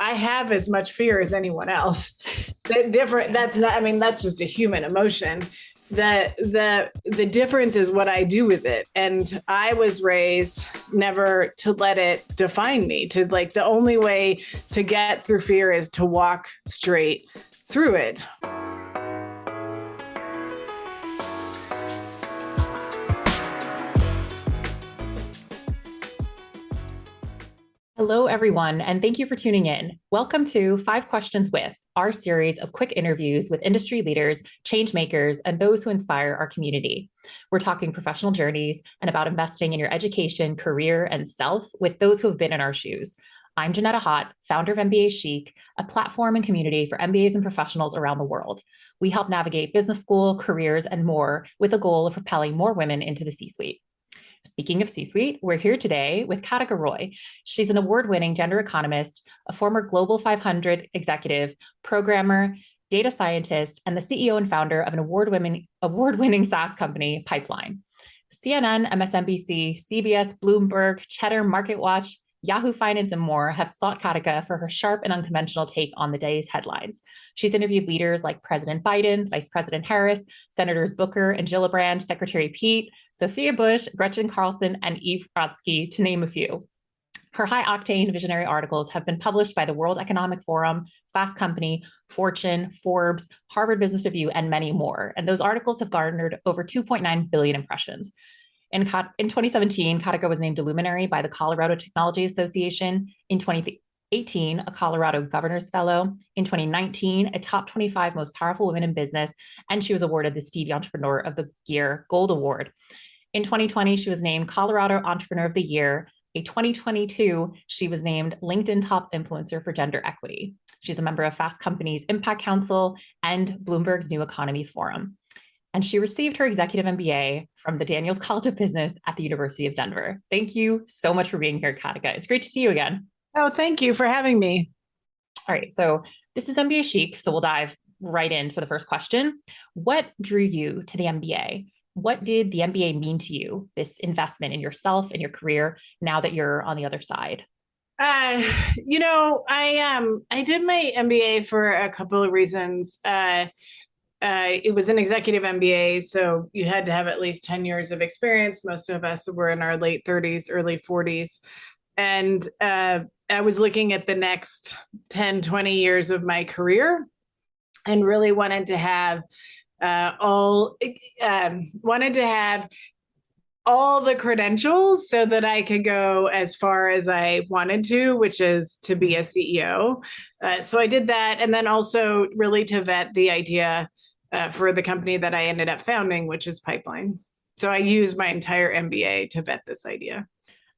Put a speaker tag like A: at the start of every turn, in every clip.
A: I have as much fear as anyone else. That's not, I mean, that's just a human emotion. The difference is what I do with it. And I was raised never to let it define me, to like the only way to get through fear is to walk straight through it.
B: Hello, everyone, and thank you for tuning in. Welcome to 5 Questions With, our series of quick interviews with industry leaders, change makers, and those who inspire our community. We're talking professional journeys and about investing in your education, career, and self with those who have been in our shoes. I'm Janetta Hott, founder of MBAchic, a platform and community for MBAs and professionals around the world. We help navigate business school, careers, and more with the goal of propelling more women into the C-suite. Speaking of C-suite, we're here today with Katica Roy. She's an award-winning gender economist, a former Global 500 executive, programmer, data scientist, and the CEO and founder of an award-winning SaaS company, Pipeline. CNN, MSNBC, CBS, Bloomberg, Cheddar, MarketWatch, Yahoo Finance, and more have sought Katica for her sharp and unconventional take on the day's headlines. She's interviewed leaders like President Biden, Vice President Harris, Senators Booker and Gillibrand, Secretary Pete, Sophia Bush, Gretchen Carlson, and Eve Brodsky, to name a few. Her high-octane visionary articles have been published by the World Economic Forum, Fast Company, Fortune, Forbes, Harvard Business Review, and many more. And those articles have garnered over 2.9 billion impressions. In 2017, Katica was named a luminary by the Colorado Technology Association. In 2018, a Colorado Governor's Fellow. In 2019, a top 25 most powerful women in business. And she was awarded the Stevie Entrepreneur of the Year Gold Award. In 2020, she was named Colorado Entrepreneur of the Year. In 2022, she was named LinkedIn Top Influencer for Gender Equity. She's a member of Fast Company's Impact Council and Bloomberg's New Economy Forum. And she received her executive MBA from the Daniels College of Business at the University of Denver. Thank you so much for being here, Katica. It's great to see you again.
A: Oh, thank you for having me.
B: All right, so this is MBAchic, so we'll dive right in for the first question. What drew you to the MBA? What did the MBA mean to you, this investment in yourself and your career, now that you're on the other side?
A: I did my MBA for a couple of reasons. It was an executive MBA, so you had to have at least 10 years of experience. Most of us were in our late 30s, early 40s. And I was looking at the next 10, 20 years of my career and really wanted to have all the credentials so that I could go as far as I wanted to, which is to be a CEO. So I did that. And then also really to vet the idea for the company that I ended up founding, which is Pipeline. So I used my entire MBA to vet this idea.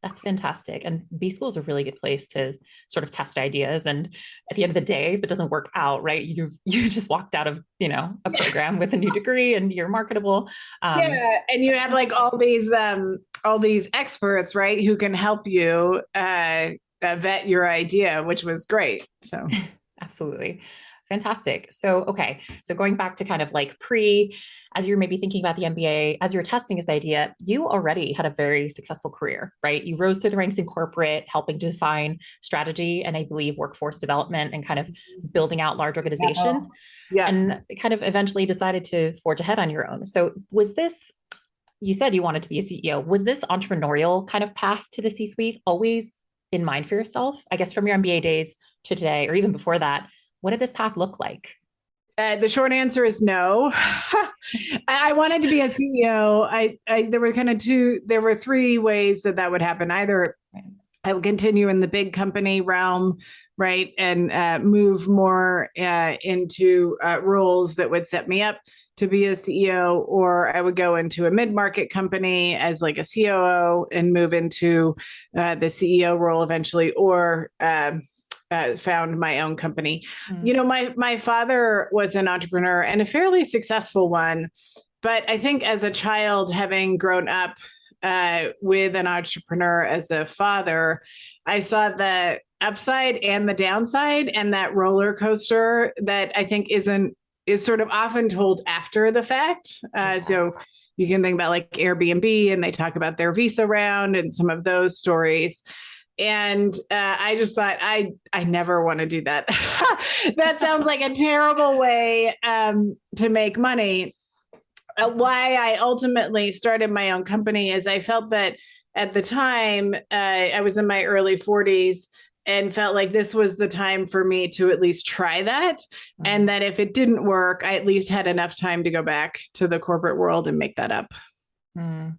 B: That's fantastic. And B school is a really good place to sort of test ideas. And at the end of the day, if it doesn't work out, right, you just walked out of, a program with a new degree and you're marketable.
A: Yeah. And you have like all these experts, right, who can help you vet your idea, which was great. So
B: absolutely. Fantastic. So going back to kind of like as you're maybe thinking about the MBA, as you're testing this idea, you already had a very successful career, right? You rose through the ranks in corporate, helping to define strategy and I believe workforce development and kind of building out large organizations. Yeah. And kind of eventually decided to forge ahead on your own. So you said you wanted to be a CEO. Was this entrepreneurial kind of path to the C-suite always in mind for yourself? I guess from your MBA days to today, or even before that, what did this path look like?
A: The short answer is no. I wanted to be a CEO. There were three ways that would happen. Either I would continue in the big company realm, right, and move more into roles that would set me up to be a CEO, or I would go into a mid-market company as like a COO and move into the CEO role eventually, or found my own company. My father was an entrepreneur and a fairly successful one. But I think as a child, having grown up with an entrepreneur as a father, I saw the upside and the downside, and that roller coaster that I think is sort of often told after the fact. So you can think about like Airbnb, and they talk about their Visa round and some of those stories. I just thought I never want to do that. That sounds like a terrible way to make money. Why I ultimately started my own company is I felt that at the time I was in my early 40s and felt like this was the time for me to at least try that. Mm-hmm. And that if it didn't work, I at least had enough time to go back to the corporate world and make that up.
B: Mm.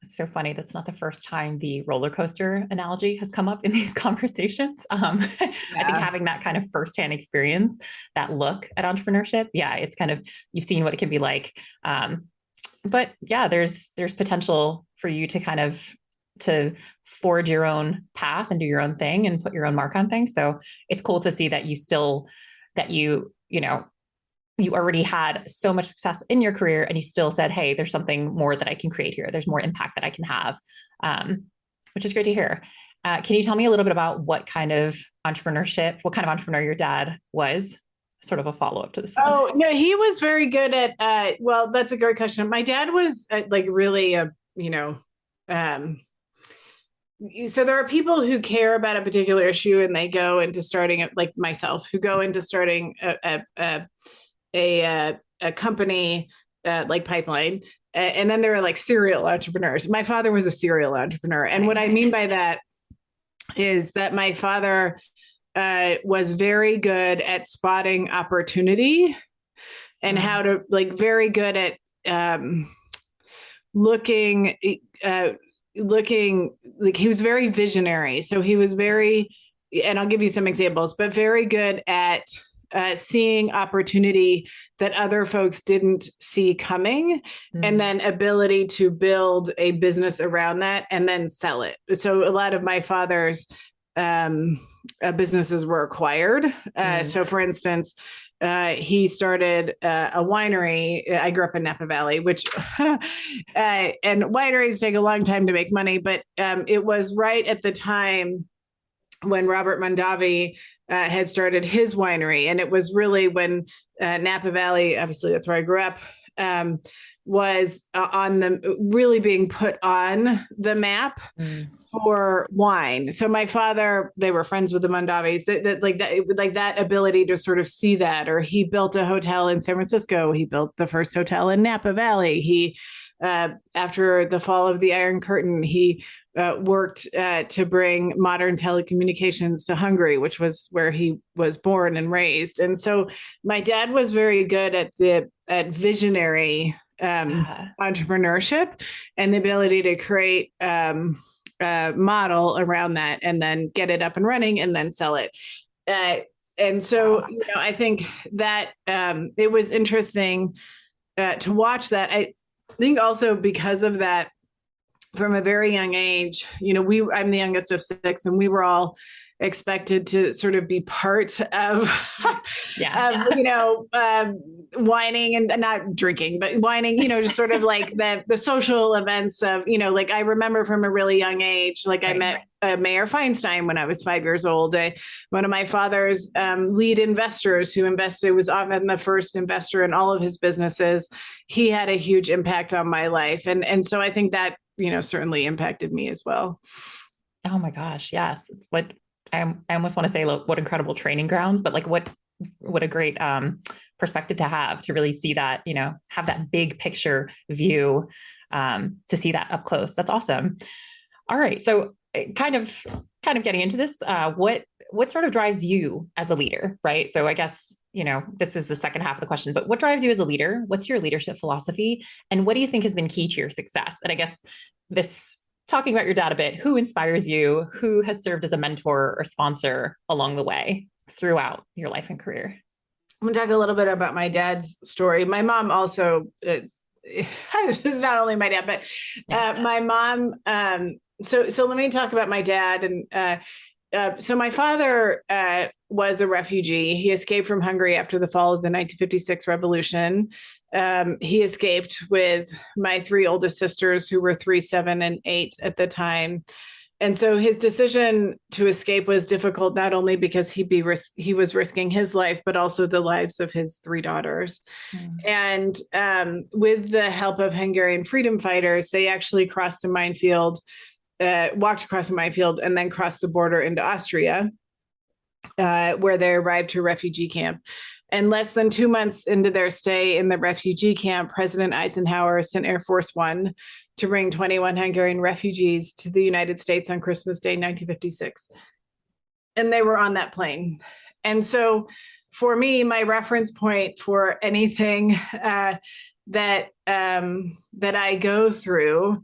B: It's so funny. That's not the first time the roller coaster analogy has come up in these conversations. I think having that kind of firsthand experience, that look at entrepreneurship, it's kind of, you've seen what it can be like. But yeah, there's potential for you to kind of to forge your own path and do your own thing and put your own mark on things. So it's cool to see that you already had so much success in your career and you still said, hey, there's something more that I can create here. There's more impact that I can have, which is great to hear. Can you tell me a little bit about what kind of entrepreneur your dad was? Sort of a follow-up to this one.
A: Oh, no, he was very good at, well, that's a great question. My dad was really so there are people who care about a particular issue and they go into starting, like myself, who go into starting a company like Pipeline. And then there are like serial entrepreneurs. My father was a serial entrepreneur. And what I mean by that is that my father was very good at spotting opportunity and how to very good at looking like he was very visionary. So he was very, and I'll give you some examples, but very good at seeing opportunity that other folks didn't see coming, and then ability to build a business around that and then sell it. So a lot of my father's businesses were acquired. So for instance, he started a winery. I grew up in Napa Valley, which and wineries take a long time to make money, but it was right at the time when Robert Mondavi had started his winery. And it was really when Napa Valley, obviously that's where I grew up, was really being put on the map for wine. So my father, they were friends with the Mondavis, that ability to sort of see that. Or he built a hotel in San Francisco. He built the first hotel in Napa Valley. He, after the fall of the Iron Curtain, he worked to bring modern telecommunications to Hungary, which was where he was born and raised. And so my dad was very good at visionary entrepreneurship and the ability to create model around that and then get it up and running and then sell it. And so, I think that it was interesting to watch that. I think also because of that, from a very young age, I'm the youngest of 6, and we were all expected to sort of be part of, whining and not drinking, but whining, just sort of like the social events of, I remember from a really young age, I met Mayor Feinstein when I was 5 years old. One of my father's lead investors who was often the first investor in all of his businesses. He had a huge impact on my life. And so I think that, certainly impacted me as well.
B: Oh my gosh. Yes. It's what I almost want to say, what incredible training grounds, but what a great perspective to have, to really see that, have that big picture view, to see that up close. That's awesome. All right. So kind of getting into this, what sort of drives you as a leader, right? So I guess, this is the second half of the question, but what drives you as a leader? What's your leadership philosophy? And what do you think has been key to your success? And I guess talking about your dad a bit, who inspires you? Who has served as a mentor or sponsor along the way throughout your life and career?
A: I'm going to talk a little bit about my dad's story. My mom also, this is not only my dad, but my mom. So let me talk about my dad. And so my father was a refugee. He escaped from Hungary after the fall of the 1956 revolution. He escaped with my 3 oldest sisters, who were 3, 7, and 8 at the time. And so his decision to escape was difficult, not only because he was risking his life, but also the lives of his 3 daughters. And with the help of Hungarian freedom fighters, they actually crossed a minefield walked across a minefield and then crossed the border into Austria, where they arrived to a refugee camp. And less than 2 months into their stay in the refugee camp, President Eisenhower sent Air Force One to bring 21 Hungarian refugees to the United States on Christmas Day, 1956. And they were on that plane. And so for me, my reference point for anything that I go through,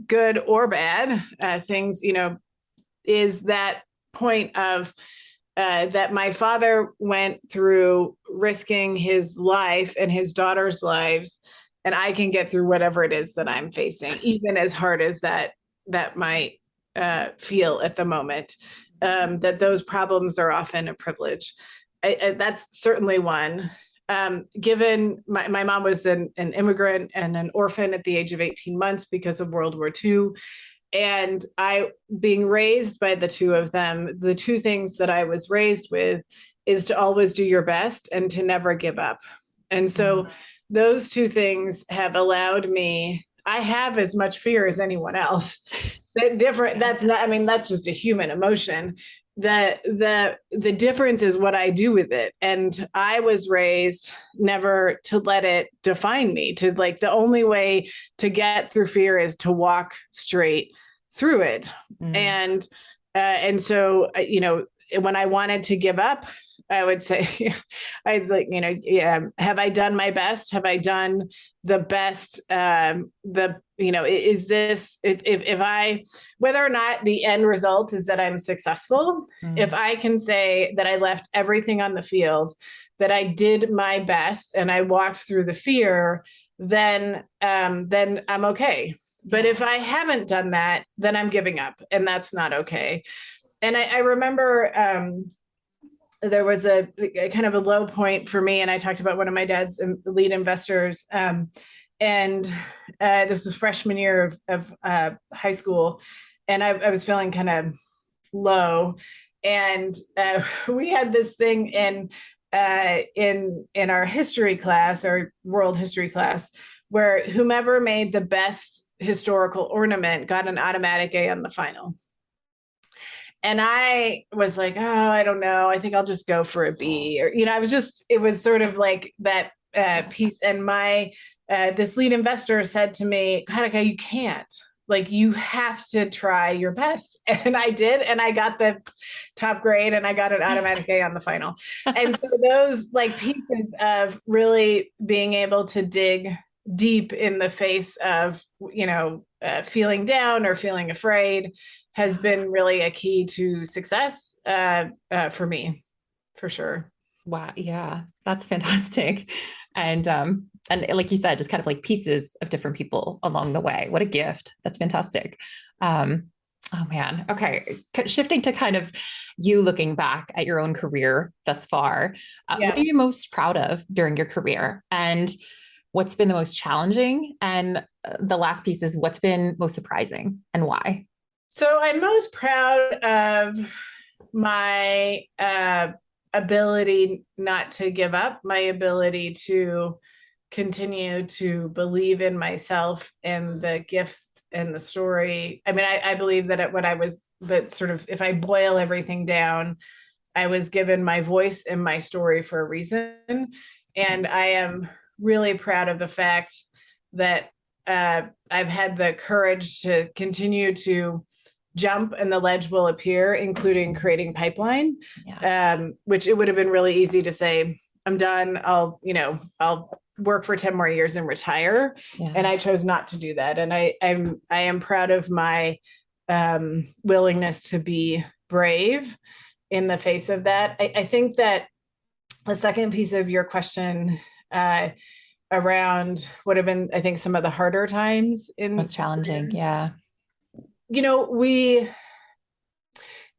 A: good or bad things, is that point of that my father went through risking his life and his daughter's lives, and I can get through whatever it is that I'm facing, even as hard as that might feel at the moment. That those problems are often a privilege. That's certainly one. Given my mom was an immigrant and an orphan at the age of 18 months because of World War II. And I, being raised by the two of them, the two things that I was raised with is to always do your best and to never give up. And so those two things have allowed me, I have as much fear as anyone else. That's not, I mean, that's just a human emotion. The difference is what I do with it. And I was raised never to let it define me, to like, the only way to get through fear is to walk straight through it. And so, when I wanted to give up, I would say, have I done my best? Have I done the best? Is this, if I, whether or not the end result is that I'm successful, if I can say that I left everything on the field, that I did my best and I walked through the fear, then I'm okay. But if I haven't done that, then I'm giving up, and that's not okay. And I remember, there was a kind of a low point for me. And I talked about one of my dad's lead investors. And this was freshman year of high school. And I was feeling kind of low. And we had this thing in our history class, our world history class, where whomever made the best historical ornament got an automatic A on the final. And I was like, oh, I don't know. I think I'll just go for a B. Or, it was sort of like that piece. And my, this lead investor said to me, Katica, you can't. Like, you have to try your best. And I did. And I got the top grade and I got an automatic A on the final. And so those like pieces of really being able to dig deep in the face of, feeling down or feeling afraid has been really a key to success for me, for sure.
B: Wow. Yeah, that's fantastic. And like you said, just kind of like pieces of different people along the way. What a gift. That's fantastic. Oh man. Okay. Shifting to kind of you looking back at your own career thus far, what are you most proud of during your career? And what's been the most challenging? And the last piece is what's been most surprising and why?
A: So I'm most proud of my ability not to give up, my ability to continue to believe in myself and the gift and the story. I mean, I believe that if I boil everything down, I was given my voice and my story for a reason. And I am really proud of the fact that I've had the courage to continue to jump and the ledge will appear, including creating pipeline, which it would have been really easy to say, I'm done. I'll work for 10 more years and retire. Yeah. And I chose not to do that. And I am proud of my willingness to be brave in the face of that. I think that the second piece of your question around what have been, I think, some of the harder times
B: most challenging. Yeah.
A: It's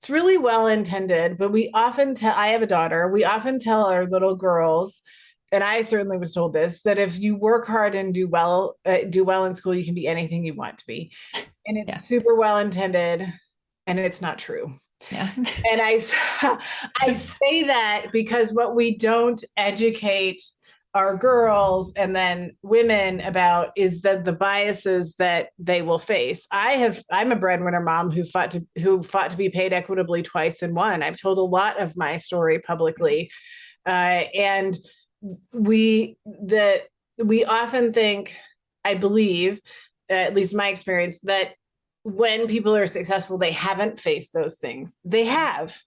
A: really well intended, but we often I have a daughter, we often tell our little girls, and I certainly was told this, that if you work hard and do well in school, you can be anything you want to be. And it's super well intended, and it's not true.
B: Yeah.
A: And I say that because what we don't educate our girls and then women about is that the biases that they will face. I'm a breadwinner mom who fought to be paid equitably twice and won. I've told a lot of my story publicly, and we often think, I believe, at least my experience, that when people are successful, they haven't faced those things. They have.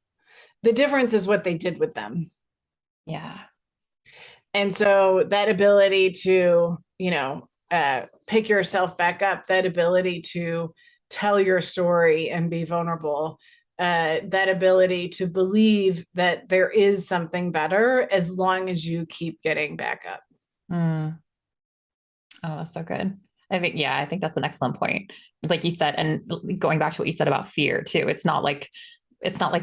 A: The difference is what they did with them.
B: Yeah.
A: And so that ability to, pick yourself back up, that ability to tell your story and be vulnerable, that ability to believe that there is something better as long as you keep getting back up.
B: Oh, that's so good. I think that's an excellent point. Like you said, and going back to what you said about fear too, it's not like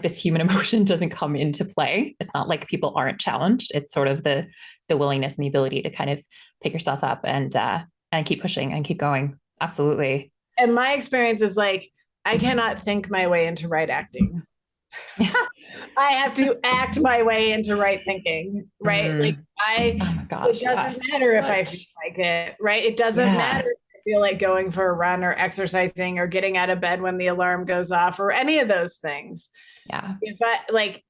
B: this human emotion doesn't come into play. It's not like people aren't challenged. It's sort of the willingness and the ability to kind of pick yourself up and keep pushing and keep going. Absolutely.
A: And my experience is like, I cannot think my way into right acting. I have to act my way into right thinking, right? Like
B: oh my gosh,
A: it doesn't matter if I feel like it, right? It doesn't matter if I feel like going for a run or exercising or getting out of bed when the alarm goes off or any of those things.
B: Yeah.
A: If I like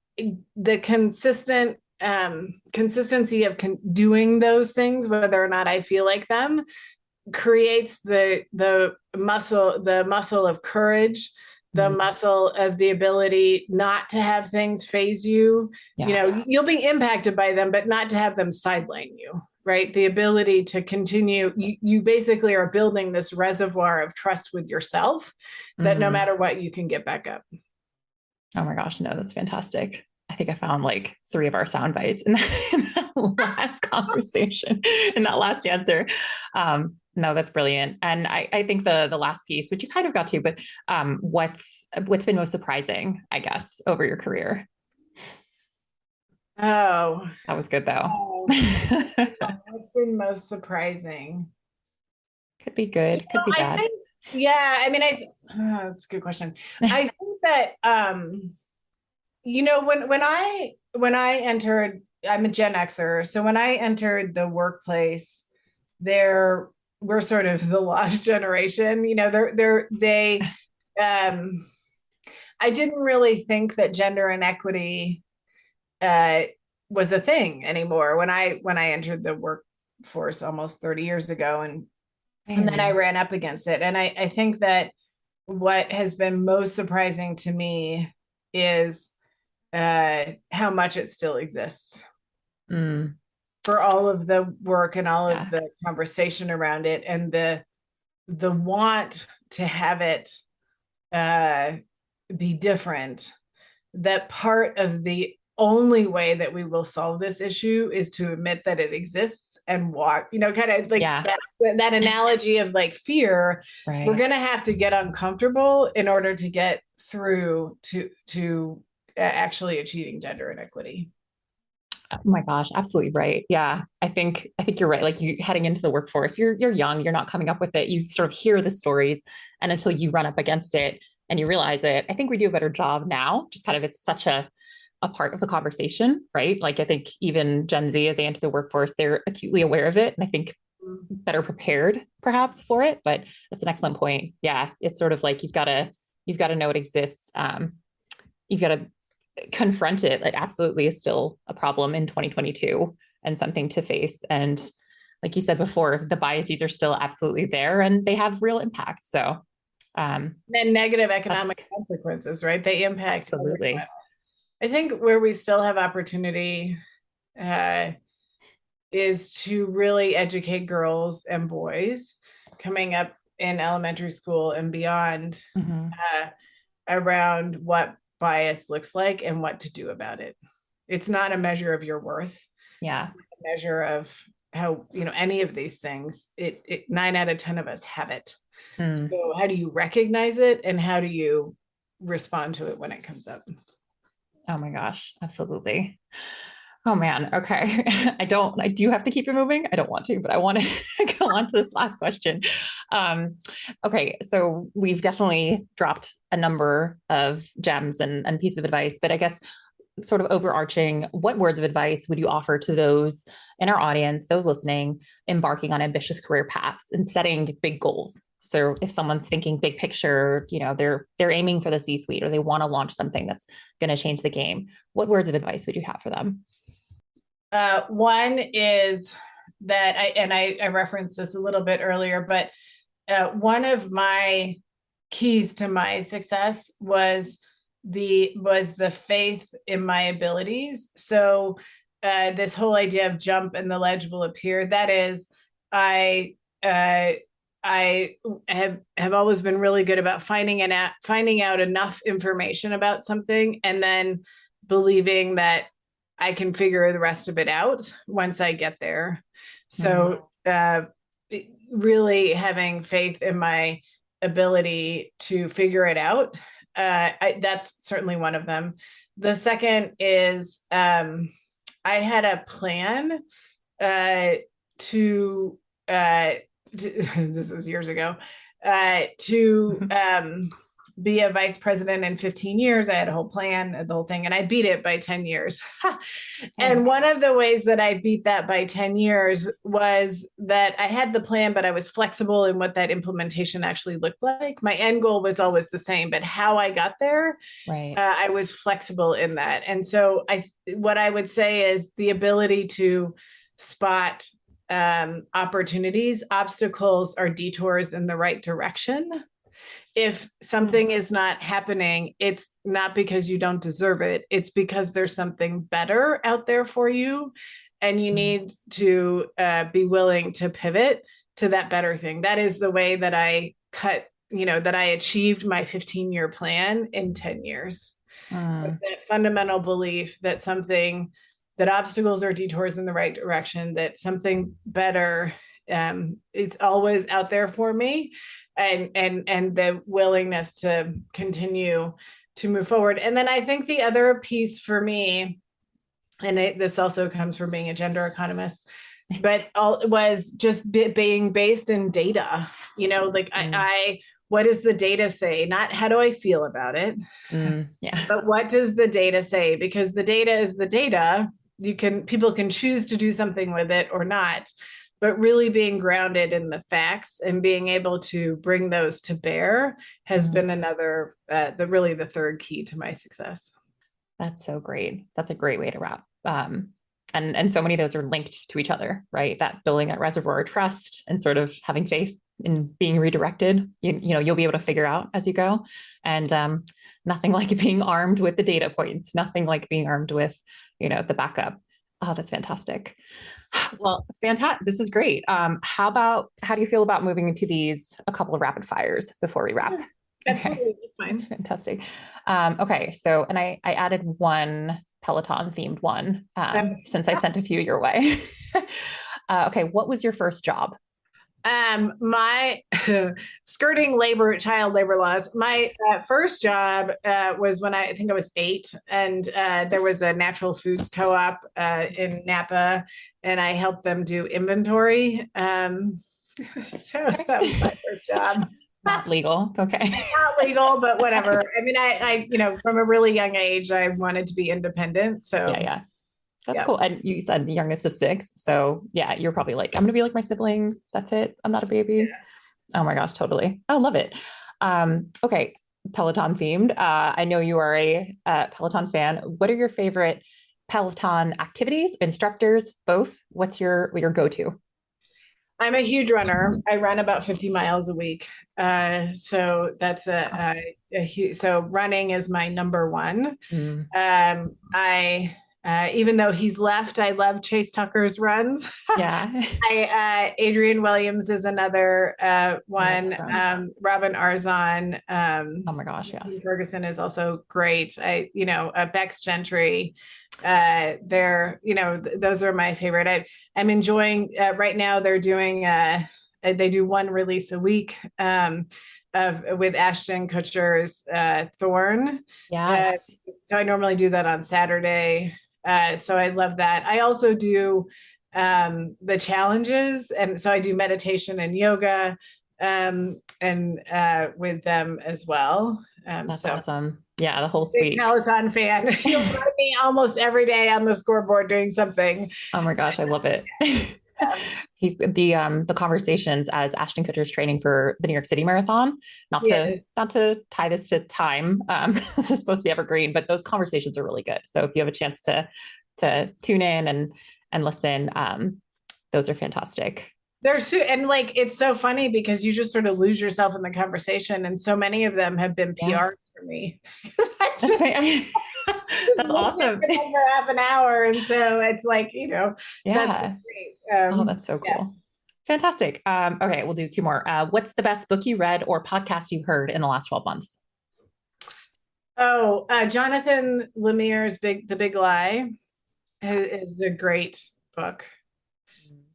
A: the consistency of doing those things, whether or not I feel like them, creates the muscle of courage, the muscle of the ability not to have things phase you. You'll be impacted by them, but not to have them sideline you, right? The ability to continue, you basically are building this reservoir of trust with yourself that no matter what, you can get back up.
B: Oh my gosh, no, that's fantastic. I think I found like 3 of our sound bites in that last conversation, in that last answer. No, that's brilliant. And I think the last piece, which you kind of got to, but what's been most surprising, I guess, over your career?
A: Oh,
B: that was good though.
A: What's been most surprising?
B: Could be good, could be bad.
A: That's a good question. I think that when I entered, I'm a Gen Xer, so when I entered the workplace, we're sort of the lost generation. I didn't really think that gender inequity was a thing anymore when I entered the workforce almost 30 years ago, and then I ran up against it. And I think that what has been most surprising to me is how much it still exists. For all of the work and all of the conversation around it, and the want to have it be different, that part of the only way that we will solve this issue is to admit that it exists and walk, kind of like that analogy of like fear. Right. We're going to have to get uncomfortable in order to get through to actually achieving gender inequity.
B: Oh my gosh, absolutely right. Yeah, I think you're right. Like, you heading into the workforce, you're young, you're not coming up with it. You sort of hear the stories, and until you run up against it and you realize it, I think we do a better job now. Just kind of, it's such a part of the conversation, right? Like, I think even Gen Z, as they enter the workforce, they're acutely aware of it, and I think better prepared perhaps for it. But that's an excellent point. Yeah, it's sort of like you've got to know it exists. You've got to confront it. Like, absolutely is still a problem in 2022 and something to face. And like you said before, the biases are still absolutely there, and they have real impact. So
A: and negative economic consequences, right? They impact
B: absolutely
A: everyone. I think where we still have opportunity is to really educate girls and boys coming up in elementary school and beyond around what bias looks like and what to do about it. It's not a measure of your worth.
B: Yeah.
A: It's not a measure of how, any of these things. 9 out of 10 of us have it. So how do you recognize it, and how do you respond to it when it comes up?
B: Oh my gosh, absolutely. Oh man. Okay. I do have to keep it moving. I don't want to, but I want to go on to this last question. Okay. So we've definitely dropped a number of gems and pieces of advice, but I guess sort of overarching, what words of advice would you offer to those in our audience, those listening, embarking on ambitious career paths and setting big goals? So if someone's thinking big picture, they're aiming for the C-suite, or they want to launch something that's going to change the game, what words of advice would you have for them?
A: One is that I referenced this a little bit earlier, but one of my keys to my success was the faith in my abilities. So this whole idea of jump and the ledge will appear. That is, I have always been really good about finding out enough information about something and then believing that I can figure the rest of it out once I get there. So really having faith in my ability to figure it out. That's certainly one of them. The second is I had a plan to this was years ago, to be a vice president in 15 years. I had a whole plan, the whole thing, and I beat it by 10 years. And one of the ways that I beat that by 10 years was that I had the plan, but I was flexible in what that implementation actually looked like. My end goal was always the same, but how I got there, I was flexible in that. And so what I would say is the ability to spot opportunities, obstacles, or detours in the right direction. If something is not happening, it's not because you don't deserve it. It's because there's something better out there for you. And you need to be willing to pivot to that better thing. That is the way that I that I achieved my 15-year plan in 10 years. It's that fundamental belief that obstacles or detours in the right direction, that something better is always out there for me. And the willingness to continue to move forward. And then I think the other piece for me, and this also comes from being a gender economist, but was just being based in data. What does the data say? Not how do I feel about it, but what does the data say? Because the data is the data. People can choose to do something with it or not. But really being grounded in the facts and being able to bring those to bear has been another, the third key to my success.
B: That's so great. That's a great way to wrap. And so many of those are linked to each other, right? That building that reservoir of trust and sort of having faith in being redirected, you'll be able to figure out as you go. And nothing like being armed with the data points, nothing like being armed with, the backup. Oh, that's fantastic. Well, fantastic. This is great. How do you feel about moving into a couple of rapid fires before we wrap?
A: Absolutely. Okay. That's fine.
B: Fantastic. Okay. So, and I added one Peloton themed one since I sent a few your way. Okay. What was your first job?
A: My skirting child labor laws. My first job was when I think I was 8, and there was a natural foods co-op in Napa, and I helped them do inventory. So that was my first job.
B: Not legal. Okay.
A: Not legal, but whatever. I mean, I from a really young age, I wanted to be independent. So
B: yeah. That's cool. And you said the youngest of 6. So yeah, you're probably like, I'm going to be like my siblings. That's it. I'm not a baby. Yeah. Oh my gosh, totally. I love it. Okay. Peloton themed. I know you are a Peloton fan. What are your favorite Peloton activities, instructors, both? What's your go-to?
A: I'm a huge runner. I run about 50 miles a week. So that's so running is my number one. Even though he's left, I love Chase Tucker's runs.
B: Yeah.
A: Adrian Williams is another one. Robin Arzon.
B: Oh my gosh, yeah.
A: Ferguson is also great. Bex Gentry. Those are my favorite. I'm enjoying right now. They're doing they do one release a week with Ashton Kutcher's Thorn.
B: Yes.
A: So I normally do that on Saturday. So I love that. I also do the challenges. And so I do meditation and yoga with them as well.
B: That's
A: So
B: awesome. Yeah, the whole
A: big
B: suite.
A: Peloton fan. You'll find me almost every day on the scoreboard doing something.
B: Oh my gosh, I love it. He's the conversations as Ashton Kutcher's training for the New York City Marathon.
A: Yeah.
B: Not to tie this to time. This is supposed to be evergreen, but those conversations are really good. So if you have a chance to tune in and listen, those are fantastic.
A: And like it's so funny because you just sort of lose yourself in the conversation, and so many of them have been
B: Yeah.
A: PRs for me. I
B: That's that's awesome.
A: For half an hour, and so it's like that's
B: Yeah.
A: great.
B: Oh, that's so cool.
A: Yeah.
B: Fantastic. Okay, we'll do two more. What's the best book you read or podcast you heard in the last 12 months?
A: Oh, Jonathan Lemire's The Big Lie is a great book.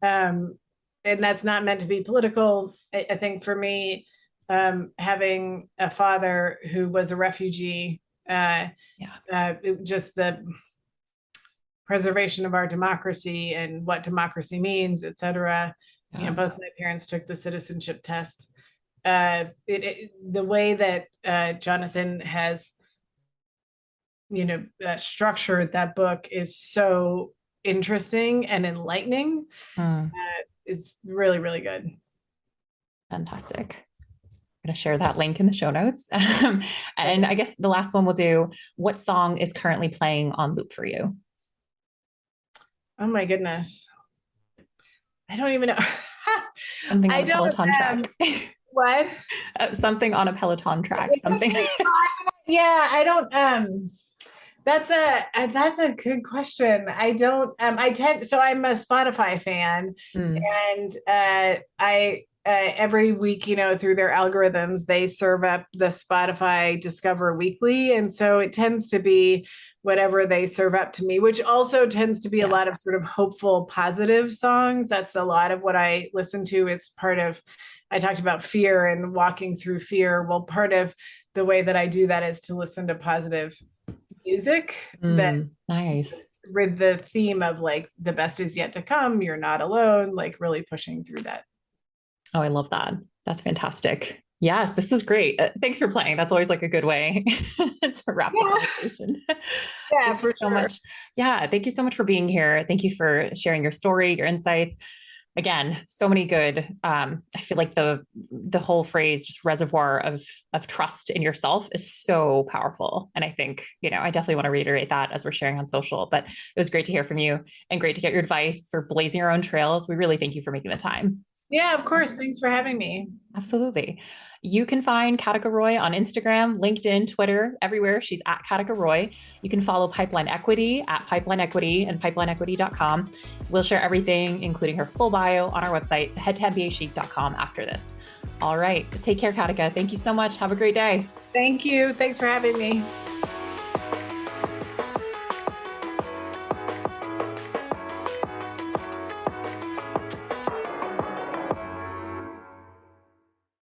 A: And that's not meant to be political. I think for me, having a father who was a refugee, just the preservation of our democracy and what democracy means, et cetera. Both my parents took the citizenship test. The way that Jonathan has, structured that book is so interesting and enlightening. It's really, really good.
B: Fantastic. I'm going to share that link in the show notes. And I guess the last one we'll do, what song is currently playing on loop for you?
A: Oh my goodness. I don't even know.
B: Something on a Peloton track.
A: What?
B: Something on a Peloton track. Something.
A: Yeah, I don't. That's a good question. I don't. I'm a Spotify fan, and I every week, through their algorithms, they serve up the Spotify Discover Weekly, and so it tends to be whatever they serve up to me, which also tends to be a lot of sort of hopeful, positive songs. That's a lot of what I listen to. It's part of. I talked about fear and walking through fear. Well, part of the way that I do that is to listen to positive music that
B: nice
A: with the theme of like the best is yet to come, you're not alone, like really pushing through that.
B: Oh, I love that. That's fantastic. Yes, this is great. Thanks for playing. That's always like a good way to wrap the conversation.
A: Yeah, for
B: so much. Yeah, thank you so much for being here. Thank you for sharing your story, your insights. Again, so many good. I feel like the whole phrase, just reservoir of trust in yourself, is so powerful. And I think I definitely want to reiterate that as we're sharing on social. But it was great to hear from you and great to get your advice for blazing your own trails. We really thank you for making the time.
A: Yeah, of course. Thanks for having me.
B: Absolutely. You can find Katica Roy on Instagram, LinkedIn, Twitter, everywhere. She's at Katica Roy. You can follow Pipeline Equity at Pipeline Equity and pipelineequity.com. We'll share everything, including her full bio, on our website. So head to MBAchic.com after this. All right. Take care, Katica. Thank you so much. Have a great day.
A: Thank you. Thanks for having me.